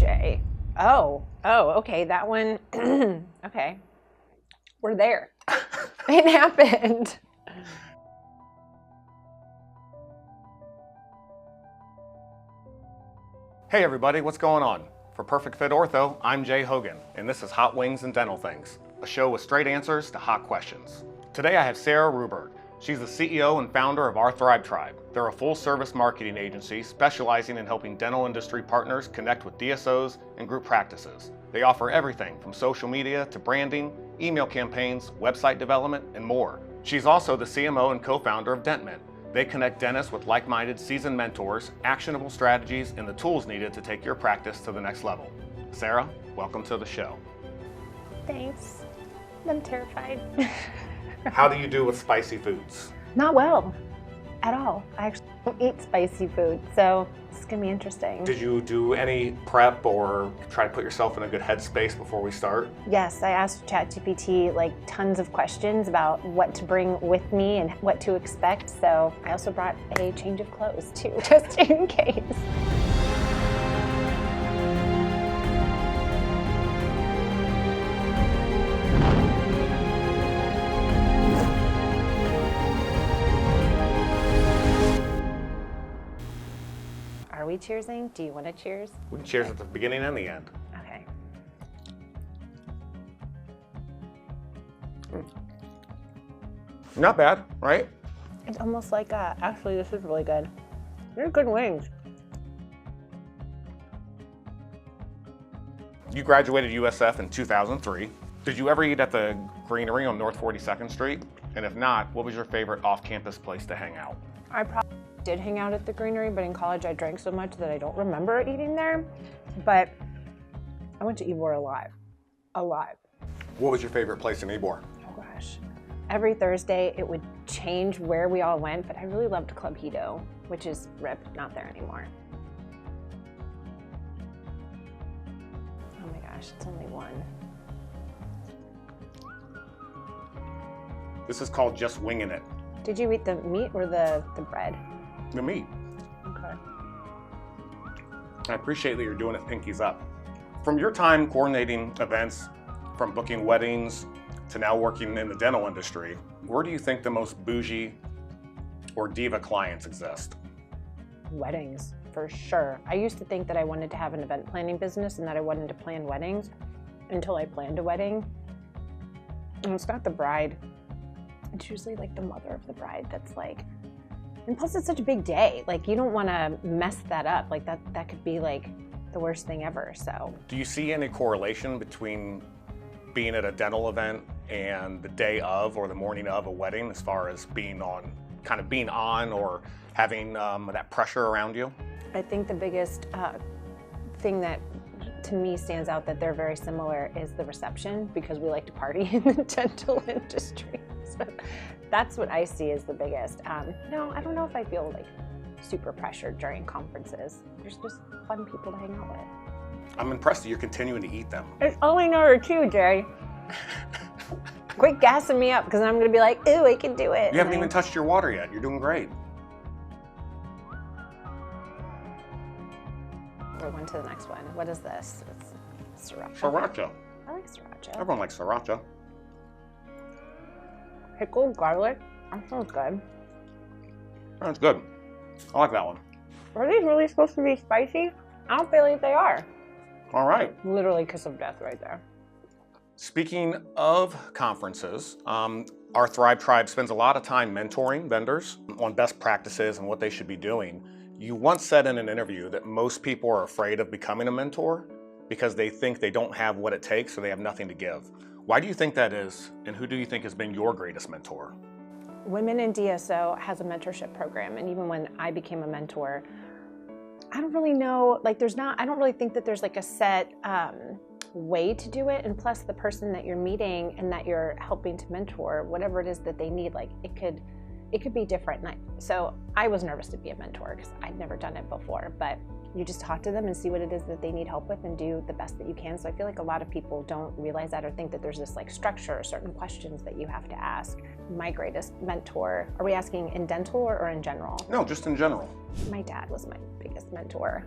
Jay. Oh, okay, that one, okay. We're there. It happened. Hey everybody, what's going on? For Perfect Fit Ortho, I'm Jay Hogan, and this is Hot Wings and Dental Things, a show with straight answers to hot questions. Today I have Sarah Ruberg. She's the CEO and founder of Our Thrive Tribe. They're a full-service marketing agency specializing in helping dental industry partners connect with DSOs and group practices. They offer everything from social media to branding, email campaigns, website development, and more. She's also the CMO and co-founder of DentMint. They connect dentists with like-minded seasoned mentors, actionable strategies, and the tools needed to take your practice to the next level. Sarah, welcome to the show. Thanks. I'm terrified. How do you do with spicy foods? Not well, at all. I actually don't eat spicy food, so this is gonna be interesting. Did you do any prep or try to put yourself in a good headspace before we start? Yes, I asked ChatGPT like tons of questions about what to bring with me and what to expect, so I also brought a change of clothes too, just in case. Are we cheersing? Do you want to cheers? We can cheers at the beginning and the end. Okay. Not bad, right? It's almost like, actually this is really good. They're good wings. You graduated USF in 2003. Did you ever eat at the Greenery on North 42nd Street? And if not, what was your favorite off-campus place to hang out? I probably did hang out at the Greenery, but in college I drank so much that I don't remember eating there. But I went to Ybor alive. What was your favorite place in Ybor? Oh gosh. Every Thursday it would change where we all went, but I really loved Club Hito, which is RIP, not there anymore. Oh my gosh, it's only one. This is called Just Winging It. Did you eat the meat or the bread? The meat. Okay. I appreciate that you're doing it pinkies up. From your time coordinating events, from booking weddings to now working in the dental industry, where do you think the most bougie or diva clients exist? Weddings, for sure. I used to think that I wanted to have an event planning business and that I wanted to plan weddings until I planned a wedding. And it's not the bride. It's usually like the mother of the bride that's like, and plus it's such a big day. Like you don't want to mess that up. Like that could be like the worst thing ever, so. Do you see any correlation between being at a dental event and the day of or the morning of a wedding as far as being on or having that pressure around you? I think the biggest thing that to me stands out that they're very similar is the reception, because we like to party in the dental industry. So that's what I see as the biggest. No, I don't know if I feel like super pressured during conferences. There's just fun people to hang out with. I'm impressed that you're continuing to eat them. It's only number 2, Jay. Quit gassing me up, because I'm gonna be like, ooh, I can do it. You haven't even touched your water yet. You're doing great. We're going to the next one. What is this? It's sriracha. Sriracha. I like sriracha. Everyone likes sriracha. Pickled garlic. That sounds good. That's good. I like that one. Are these really supposed to be spicy? I don't feel like they are. All right. Literally kiss of death right there. Speaking of conferences, our Thrive Tribe spends a lot of time mentoring vendors on best practices and what they should be doing. You once said in an interview that most people are afraid of becoming a mentor because they think they don't have what it takes or they have nothing to give. Why do you think that is, and who do you think has been your greatest mentor? Women in DSO has a mentorship program, and even when I became a mentor, I don't really know, like I don't really think that there's like a set way to do it, and plus the person that you're meeting and that you're helping to mentor, whatever it is that they need, like it could be different. So I was nervous to be a mentor because I'd never done it before, but you just talk to them and see what it is that they need help with and do the best that you can. So I feel like a lot of people don't realize that or think that there's this like structure or certain questions that you have to ask. My greatest mentor, are we asking in dental or in general? No, just in general. My dad was my biggest mentor.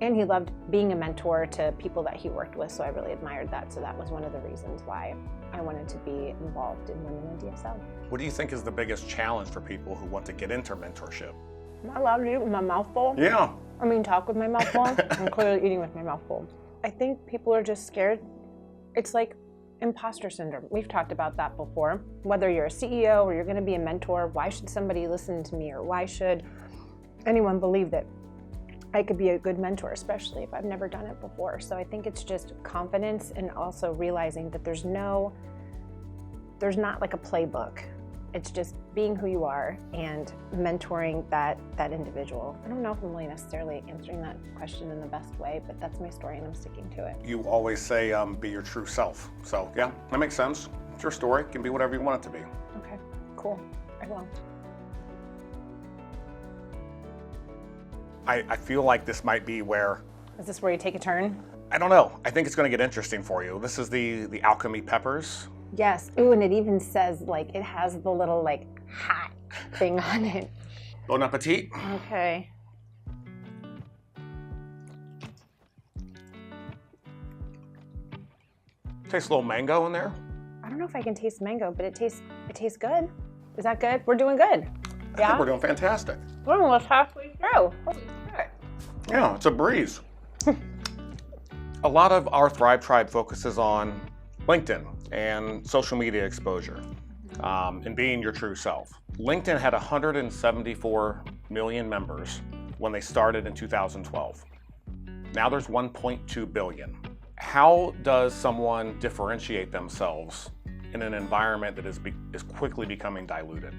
And he loved being a mentor to people that he worked with, so I really admired that. So that was one of the reasons why I wanted to be involved in Women in DSO. What do you think is the biggest challenge for people who want to get into mentorship? Am I allowed to eat with my mouth full? Yeah. I mean, talk with my mouth full? I'm clearly eating with my mouth full. I think people are just scared. It's like imposter syndrome. We've talked about that before. Whether you're a CEO or you're going to be a mentor, why should somebody listen to me, or why should anyone believe that I could be a good mentor, especially if I've never done it before? So I think it's just confidence, and also realizing that there's not like a playbook. It's just being who you are and mentoring that individual. I don't know if I'm really necessarily answering that question in the best way, but that's my story and I'm sticking to it. You always say, be your true self. So yeah, that makes sense. It's your story. It can be whatever you want it to be. Okay, cool. I will. I feel like this might be where... Is this where you take a turn? I don't know. I think it's going to get interesting for you. This is the alchemy peppers. Yes. Ooh, and it even says, like, it has the little, like, hot thing on it. Bon appetit. Okay. Tastes a little mango in there. I don't know if I can taste mango, but it tastes good. Is that good? We're doing good. I think we're doing fantastic. We're almost halfway through. Holy shit. Yeah, it's a breeze. A lot of our Thrive Tribe focuses on LinkedIn and social media exposure, and being your true self. LinkedIn had 174 million members when they started in 2012. Now there's 1.2 billion. How does someone differentiate themselves in an environment that is quickly becoming diluted?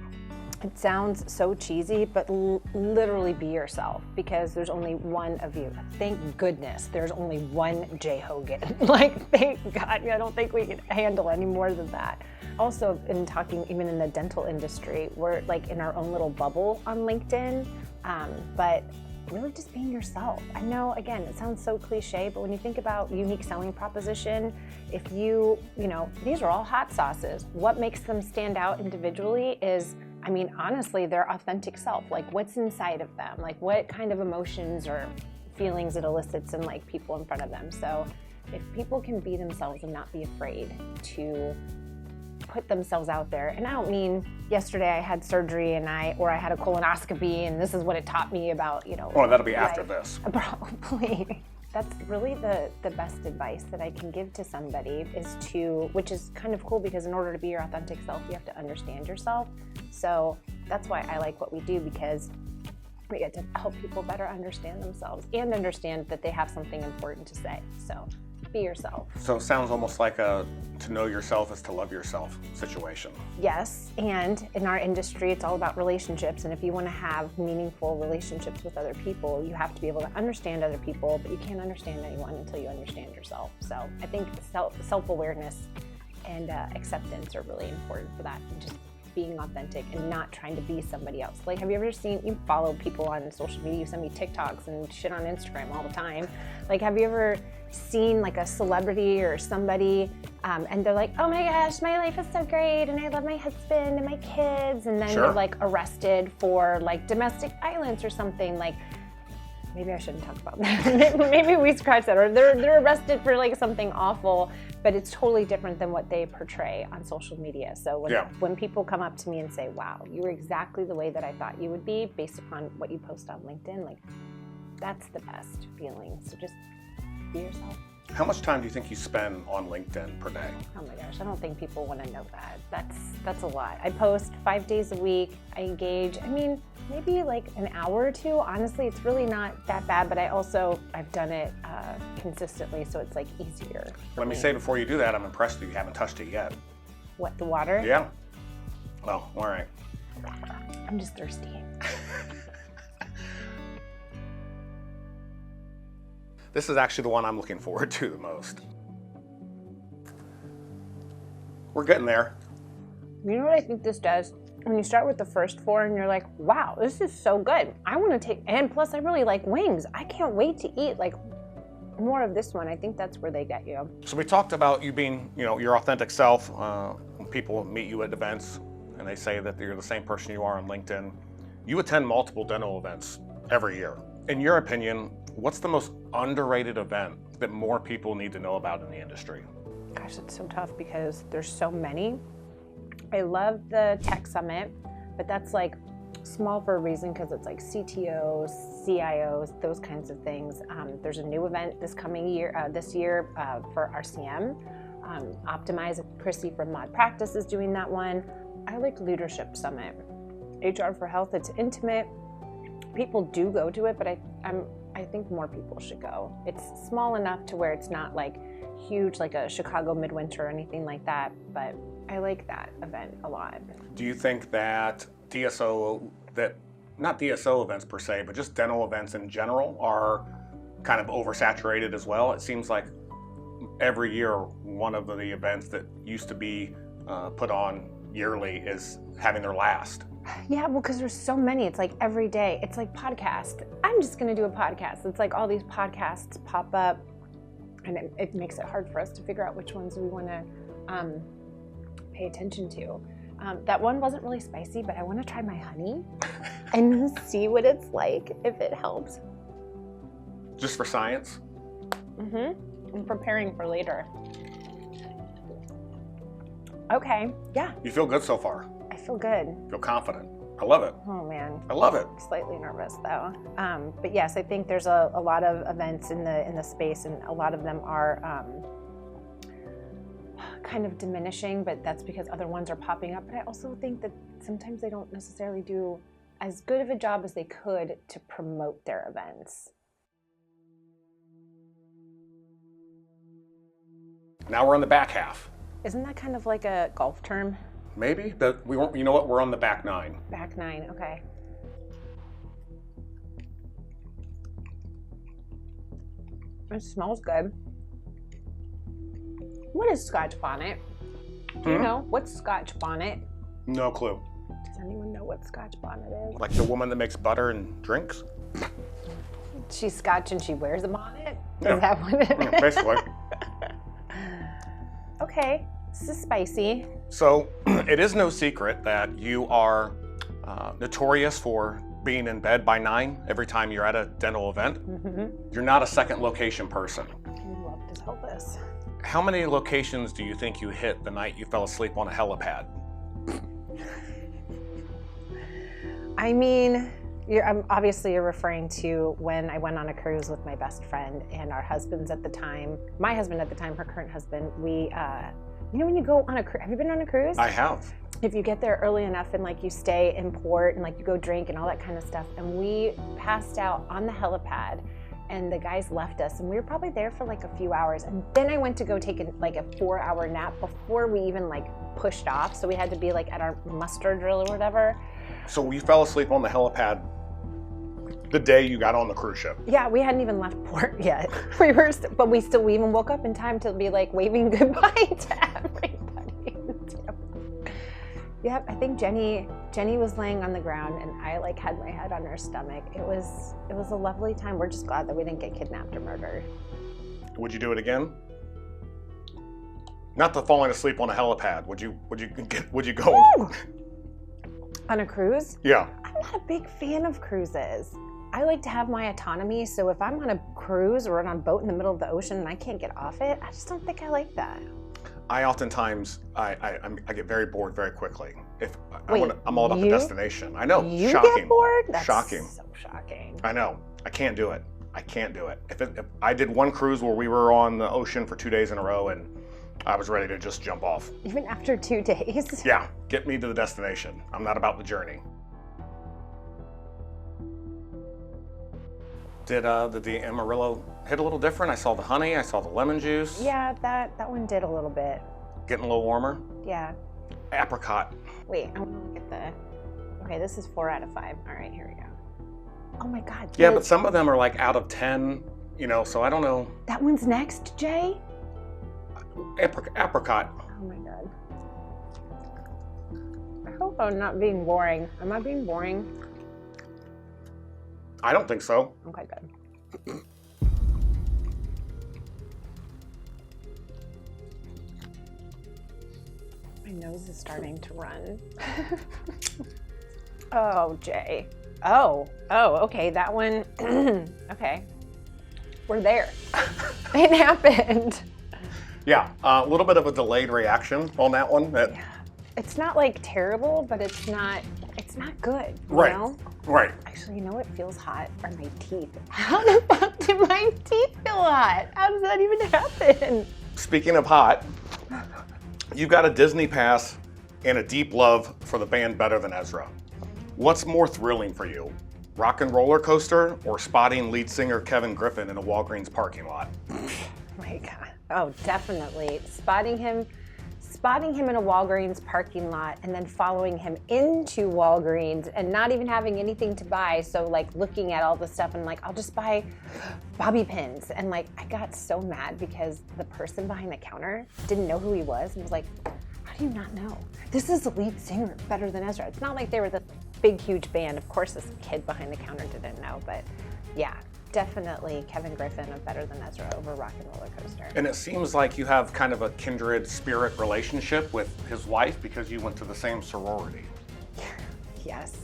It sounds so cheesy, but literally be yourself, because there's only one of you. Thank goodness there's only one Jay Hogan. Like, thank God. I don't think we can handle any more than that. Also, in talking even in the dental industry, we're like in our own little bubble on LinkedIn, but really just being yourself. I know, again, it sounds so cliche, but when you think about unique selling proposition, if you know, these are all hot sauces. What makes them stand out individually is, I mean, honestly, their authentic self. Like, what's inside of them? Like, what kind of emotions or feelings it elicits in, like, people in front of them. So if people can be themselves and not be afraid to put themselves out there. And I don't mean yesterday I had surgery or I had a colonoscopy and this is what it taught me about, you know. Oh, that'll be after this. Probably. That's really the best advice that I can give to somebody is to, which is kind of cool, because in order to be your authentic self, you have to understand yourself. So that's why I like what we do, because we get to help people better understand themselves and understand that they have something important to say. So be yourself. So it sounds almost like to know yourself is to love yourself situation. Yes, and in our industry, it's all about relationships. And if you want to have meaningful relationships with other people, you have to be able to understand other people, but you can't understand anyone until you understand yourself. So I think self-awareness and acceptance are really important for that. And just being authentic and not trying to be somebody else. Like, have you ever seen, you follow people on social media, you send me TikToks and shit on Instagram all the time. Like, have you ever seen like a celebrity or somebody and they're like, oh my gosh, my life is so great and I love my husband and my kids, and then Sure. They're like arrested for like domestic violence or something. Like, maybe I shouldn't talk about that. Maybe we scratch that. Or they're arrested for like something awful, but it's totally different than what they portray on social media. So when people come up to me and say, wow, you were exactly the way that I thought you would be based upon what you post on LinkedIn, like, that's the best feeling. So just be yourself. How much time do you think you spend on LinkedIn per day? Oh my gosh, I don't think people want to know that. That's a lot. I post 5 days a week. I engage, I mean, maybe like an hour or two. Honestly, it's really not that bad, but I've done it consistently, so it's like easier. Let me say before you do that, I'm impressed that you haven't touched it yet. What, the water? Yeah. Well, all right. I'm just thirsty. This is actually the one I'm looking forward to the most. We're getting there. You know what I think this does? When you start with the first 4 and you're like, wow, this is so good. I want to take, and plus I really like wings. I can't wait to eat like more of this one. I think that's where they get you. So we talked about you being, your authentic self. When people meet you at events and they say that you're the same person you are on LinkedIn. You attend multiple dental events every year. In your opinion, what's the most underrated event that more people need to know about in the industry? Gosh, it's so tough because there's so many. I love the Tech Summit, but that's like small for a reason because it's like CTOs, CIOs, those kinds of things. There's a new event this year for RCM. Optimize, Chrissy from Mod Practice is doing that one. I like Leadership Summit. HR for Health, it's intimate. People do go to it, but I think more people should go. It's small enough to where it's not like huge, like a Chicago Midwinter or anything like that, but I like that event a lot. Do you think that not DSO events per se, but just dental events in general are kind of oversaturated as well? It seems like every year, one of the events that used to be put on yearly is having their last. Yeah, well, because there's so many. It's like every day. It's like podcast. I'm just going to do a podcast. It's like all these podcasts pop up, and it makes it hard for us to figure out which ones we want to pay attention to. That one wasn't really spicy, but I want to try my honey and see what it's like, if it helps. Just for science? Mm-hmm. I'm preparing for later. Okay, yeah. You feel good so far? I feel good. Feel confident? I love it. Oh man. I love it. I'm slightly nervous though. But yes, I think there's a lot of events in the space, and a lot of them are kind of diminishing, but that's because other ones are popping up. But I also think that sometimes they don't necessarily do as good of a job as they could to promote their events. Now we're on the back half. Isn't that kind of like a golf term? Maybe, but we won't. You know what? We're on the back nine. Back nine, okay. It smells good. What is Scotch bonnet? Do you know? What's Scotch bonnet? No clue. Does anyone know what Scotch bonnet is? Like the woman that makes butter and drinks? She's Scotch and she wears a bonnet? Yeah. Is that what it is? Yeah, basically. Okay, this is spicy. So it is no secret that you are notorious for being in bed by 9 every time you're at a dental event. Mm-hmm. You're not a second location person. I'd love to tell this. How many locations do you think you hit the night you fell asleep on a helipad? I mean, obviously you're referring to when I went on a cruise with my best friend and our husbands at the time. My husband at the time, her current husband, we, you know when you go on a cruise, have you been on a cruise? I have. If you get there early enough and like you stay in port and like you go drink and all that kind of stuff, and we passed out on the helipad and the guys left us, and we were probably there for like a few hours, and then I went to go take a 4-hour nap before we even like pushed off, so we had to be like at our muster drill or whatever. So you fell asleep on the helipad the day you got on the cruise ship? Yeah, we hadn't even left port yet. We even woke up in time to be like waving goodbye to everybody. Yep, I think Jenny was laying on the ground and I like had my head on her stomach. It was a lovely time. We're just glad that we didn't get kidnapped or murdered. Would you do it again? Not the falling asleep on a helipad. Would you go? Woo! On a cruise? Yeah. I'm not a big fan of cruises. I like to have my autonomy, so if I'm on a cruise or on a boat in the middle of the ocean and I can't get off it, I just don't think I like that. I oftentimes I get very bored very quickly. Wait, I'm all about the destination. I know. You shocking. get bored? That's shocking. So shocking. I know. I can't do it. If I did one cruise where we were on the ocean for 2 days in a row and I was ready to just jump off. Even after 2 days? Yeah, get me to the destination. I'm not about the journey. Did the Amarillo hit a little different? I saw the honey, I saw the lemon juice. Yeah, that one did a little bit. Getting a little warmer. Yeah. Apricot. Wait, I want to look at okay, this is 4 out of 5. All right, here we go. Oh my God. Yeah, but some of them are like out of 10, so I don't know. That one's next, Jay? Apricot. Oh my God. I hope I'm not being boring. Am I being boring? I don't think so. Okay, good. My nose is starting to run. Oh, Jay. Oh, okay, that one, okay. We're there. It happened. Yeah, a little bit of a delayed reaction on that one. Yeah. It's not like terrible, but it's not good, you Right, know? right. Actually, you know what feels hot are my teeth. How the fuck do my teeth feel hot? How does that even happen? Speaking of hot, you've got a Disney pass and a deep love for the band Better Than Ezra. What's more thrilling for you? Rock and Roller Coaster or spotting lead singer Kevin Griffin in a Walgreens parking lot? My God. Oh, definitely. Spotting him in a Walgreens parking lot and then following him into Walgreens and not even having anything to buy. So like looking at all the stuff and like, I'll just buy bobby pins. And like, I got so mad because the person behind the counter didn't know who he was and was like, how do you not know? This is the lead singer, Better Than Ezra. It's not like they were the big, huge band. Of course, this kid behind the counter didn't know, but yeah. Definitely Kevin Griffin of Better Than Ezra over Rock and Roller Coaster. And it seems like you have kind of a kindred spirit relationship with his wife because you went to the same sorority. Yes.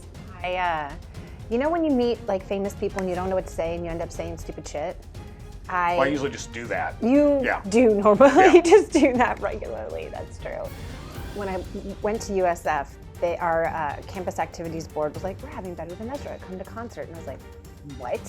You know when you meet like famous people and you don't know what to say and you end up saying stupid shit? I usually just do that. You do normally just do that regularly, that's true. When I went to USF, our campus activities board was like, we're having Better Than Ezra, come to concert. And I was like, what?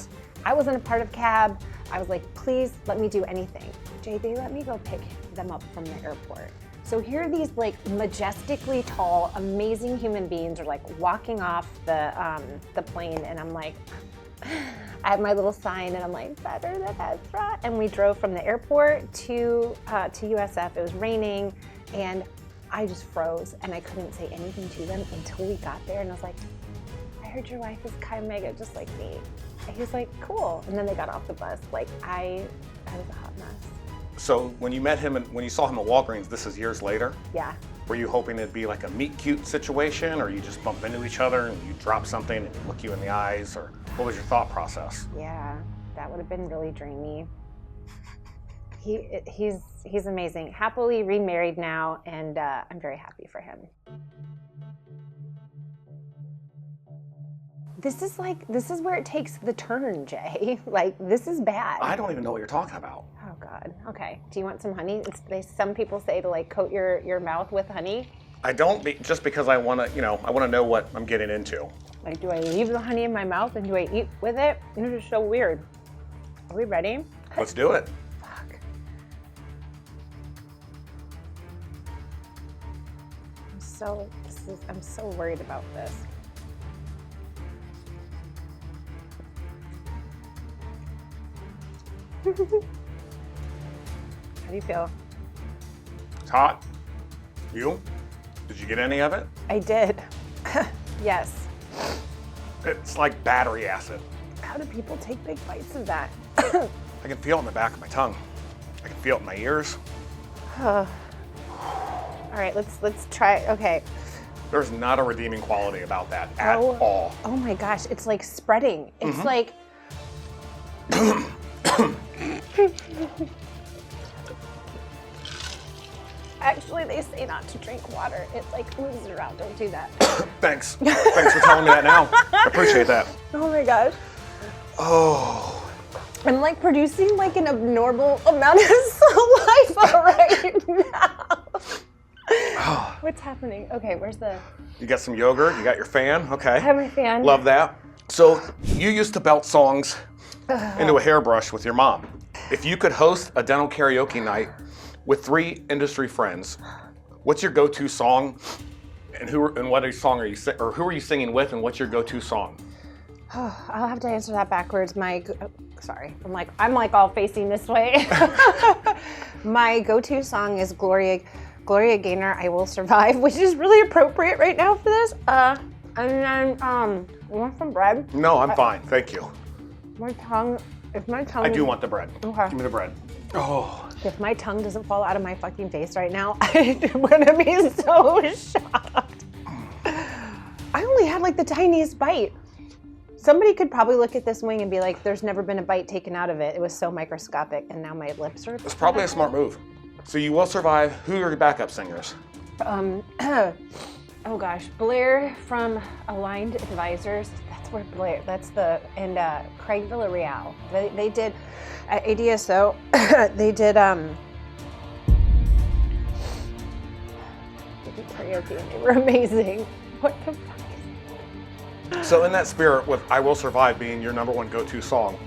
I wasn't a part of CAB. I was like, please let me do anything. Jay, they let me go pick them up from the airport. So here these like majestically tall, amazing human beings are like walking off the plane and I'm like, I have my little sign and I'm like, Better Than Ezra. And we drove from the airport to USF. It was raining and I just froze and I couldn't say anything to them until we got there and I was like, I heard your wife is Chi Omega just like me. And he was like, cool. And then they got off the bus. Like I was a hot mess. So when you met him and when you saw him at Walgreens, this is years later? Yeah. Were you hoping it'd be like a meet cute situation or you just bump into each other and you drop something and look you in the eyes or what was your thought process? Yeah, that would have been really dreamy. He's amazing. Happily remarried now and I'm very happy for him. This is where it takes the turn, Jay. Like, this is bad. I don't even know what you're talking about. Oh, God. Okay. Do you want some honey? Some people say to, like, coat your mouth with honey. I don't, just because I want to know what I'm getting into. Like, do I leave the honey in my mouth and do I eat with it? This is so weird. Are we ready? Let's do it. Fuck. I'm so worried about this. How do you feel? It's hot. You? Did you get any of it? I did. Yes. It's like battery acid. How do people take big bites of that? I can feel it in the back of my tongue. I can feel it in my ears. All right, let's try. Okay. There's not a redeeming quality about that at all. Oh my gosh, it's like spreading. It's like. Actually, they say not to drink water. It like moves it around. Don't do that. Thanks. Thanks for telling me that now. I appreciate that. Oh my gosh. Oh. I'm like producing like an abnormal amount of saliva right now. What's happening? Okay, where's the... You got some yogurt, you got your fan, okay. I have my fan. Love that. So you used to belt songs into a hairbrush with your mom. If you could host a dental karaoke night with 3 industry friends, what's your go-to song and who are you singing with and what's your go-to song? I'll have to answer that backwards. Sorry, I'm like all facing this way. My go-to song is Gloria Gaynor, I Will Survive, which is really appropriate right now for this. And then, you want some bread? No, I'm fine, thank you. If my tongue... I do want the bread. Okay. Give me the bread. Oh. If my tongue doesn't fall out of my fucking face right now, I'm gonna be so shocked. I only had like the tiniest bite. Somebody could probably look at this wing and be like, there's never been a bite taken out of it. It was so microscopic, and now my lips are... It's probably a smart move. So You Will Survive. Who are your backup singers? Oh gosh, Blair from Aligned Advisors. That's where Blair. And Craig Villarreal. They did at ADSO. They did karaoke, and they were amazing. What the fuck is So in that spirit, with "I Will Survive" being your number one go-to song,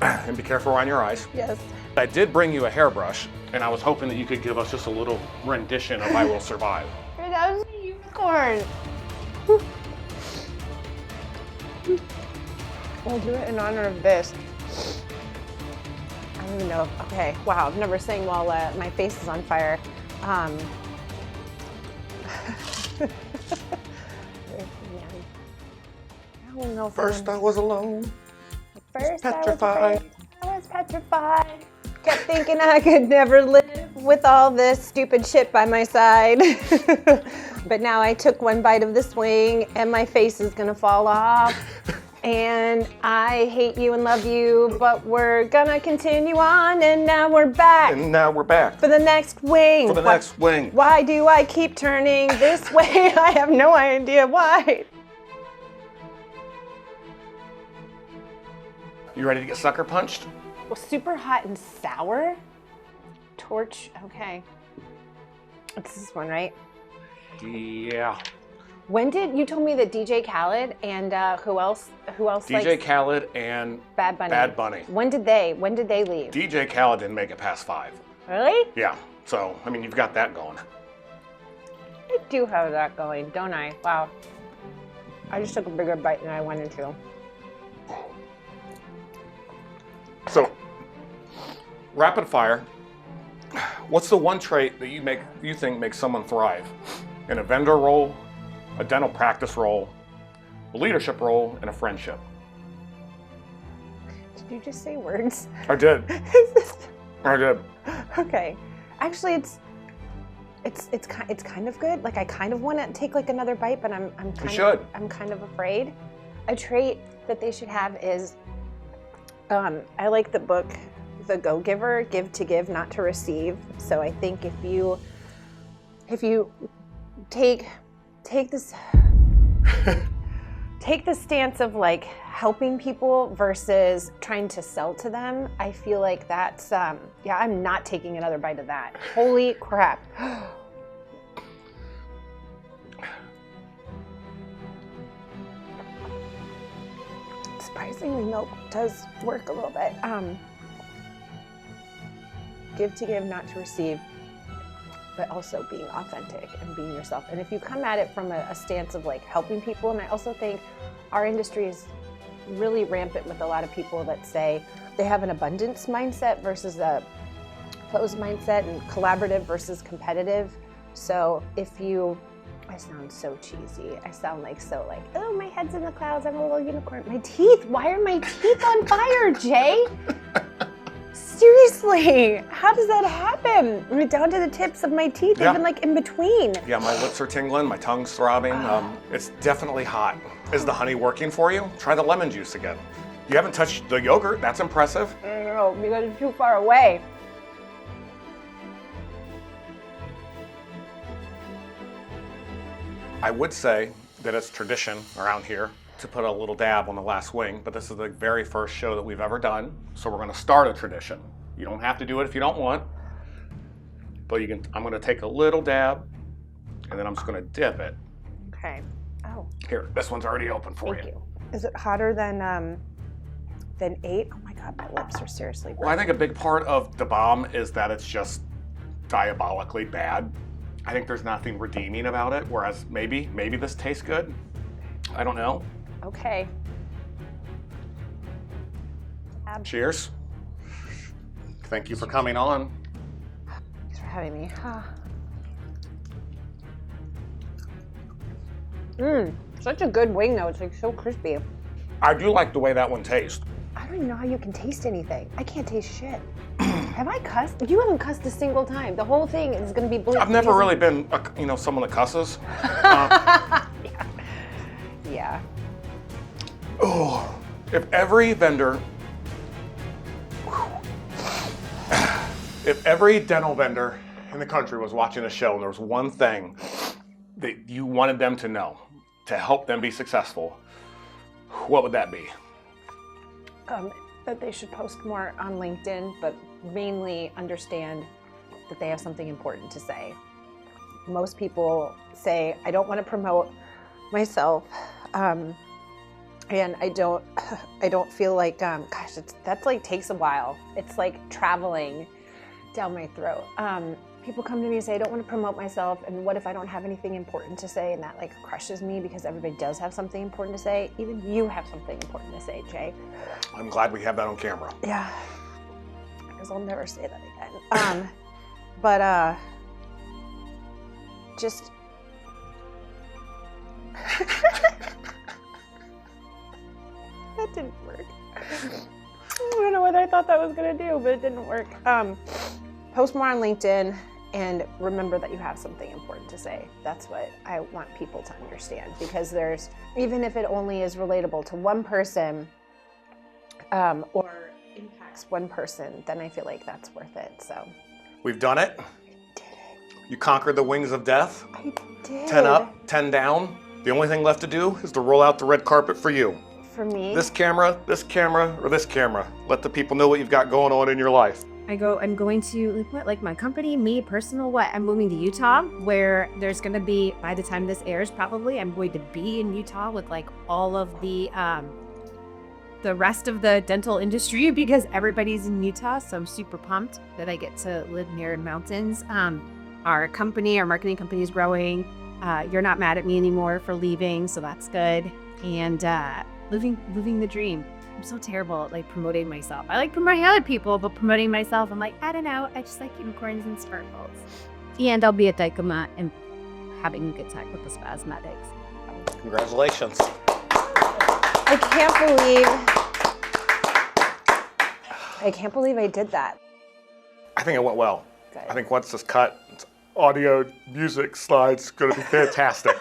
and be careful around your eyes. Yes. I did bring you a hairbrush, and I was hoping that you could give us just a little rendition of "I Will Survive." That was a unicorn. We'll do it in honor of this. I don't even know. Okay. Wow. I've never sang while my face is on fire. I don't know. First I was alone. First petrified. I was petrified. Kept thinking I could never live with all this stupid shit by my side. But now I took one bite of this wing and my face is gonna fall off. And I hate you and love you, but we're gonna continue on, and now we're back. And now we're back. For the next wing. For the next wing. Why do I keep turning this way? I have no idea why. You ready to get sucker punched? Well, super hot and sour. Torch, okay. It's this one, right? Yeah. When did you told me that DJ Khaled and who else? DJ Khaled and Bad Bunny. Bad Bunny. When did they leave? DJ Khaled didn't make it past 5. Really? Yeah. So, I mean, you've got that going. I do have that going, don't I? Wow. I just took a bigger bite than I wanted to. So, rapid fire. What's the one trait that you think makes someone thrive in a vendor role, a dental practice role, a leadership role, and a friendship? Did you just say words? I did. I did. Okay. Actually, it's kind of good. Like I kind of want to take like another bite, but I'm kind of afraid. A trait that they should have is I like the book The Go-Giver, give to give, not to receive. So I think if you take this take the stance of like helping people versus trying to sell to them, I feel like that's yeah, I'm not taking another bite of that. Holy crap. Surprisingly, milk does work a little bit. Give to give, not to receive, but also being authentic and being yourself. And if you come at it from a stance of like helping people, and I also think our industry is really rampant with a lot of people that say they have an abundance mindset versus a closed mindset, and collaborative versus competitive. So if you, I sound so cheesy. I sound like so like, oh, my head's in the clouds, I'm a little unicorn. My teeth, why are my teeth on fire, Jay? Seriously, how does that happen? I mean, down to the tips of my teeth, Yeah. even like in between. Yeah, my lips are tingling, my tongue's throbbing. It's definitely hot. Is the honey working for you? Try the lemon juice again. You haven't touched the yogurt, that's impressive. I don't know, because it's too far away. I would say that it's tradition around here to put a little dab on the last wing, but this is the very first show that we've ever done, so we're gonna start a tradition. You don't have to do it if you don't want, but you can. I'm gonna take a little dab, and then I'm just gonna dip it. Okay. Oh, Here, this one's already open for thank you. Is it hotter than 8? Oh my God, my lips are seriously burning. Well, I think a big part of the bomb is that it's just diabolically bad. I think there's nothing redeeming about it, whereas maybe this tastes good. I don't know. Okay. Cheers. Thank you for coming on. Thanks for having me. Such a good wing though. It's like so crispy. I do like the way that one tastes. I don't even know how you can taste anything. I can't taste shit. Have I cussed? You haven't cussed a single time. The whole thing is going to be blue. I've never really been, someone that cusses. Yeah. Oh, if every vendor, if every dental vendor in the country was watching a show and there was one thing that you wanted them to know to help them be successful, what would that be? That they should post more on LinkedIn, but mainly understand that they have something important to say. Most people say, I don't want to promote myself, and I don't feel like, gosh, that's like takes a while. It's like traveling down my throat. People come to me and say, I don't want to promote myself, and what if I don't have anything important to say? And that like crushes me because everybody does have something important to say. Even you have something important to say, Jay. I'm glad we have that on camera. Yeah, because I'll never say that again. But just that didn't work. I don't know what I thought that was gonna do, but it didn't work. Post more on LinkedIn and remember that you have something important to say. That's what I want people to understand, because there's, even if it only is relatable to one person or impacts one person, then I feel like that's worth it. So we've done it. I did it. You conquered the wings of death. I did. 10 up, 10 down. The only thing left to do is to roll out the red carpet for you. For me. This camera, or this camera. Let the people know what you've got going on in your life. I'm going to, like my company, me, personal, what? I'm moving to Utah, where there's going to be, by the time this airs, probably, I'm going to be in Utah with like all of the rest of the dental industry, because everybody's in Utah. So I'm super pumped that I get to live near mountains. Our marketing company is growing. You're not mad at me anymore for leaving, so that's good. And living the dream. I'm so terrible at like promoting myself. I like promoting other people, but promoting myself, I'm like, I don't know. I just like unicorns and sparkles. And I'll be at Dykema and having a good time with the spasmatics. Congratulations. I can't believe I did that. I think it went well. Good. I think once this cut, it's audio, music, slides, going to be fantastic.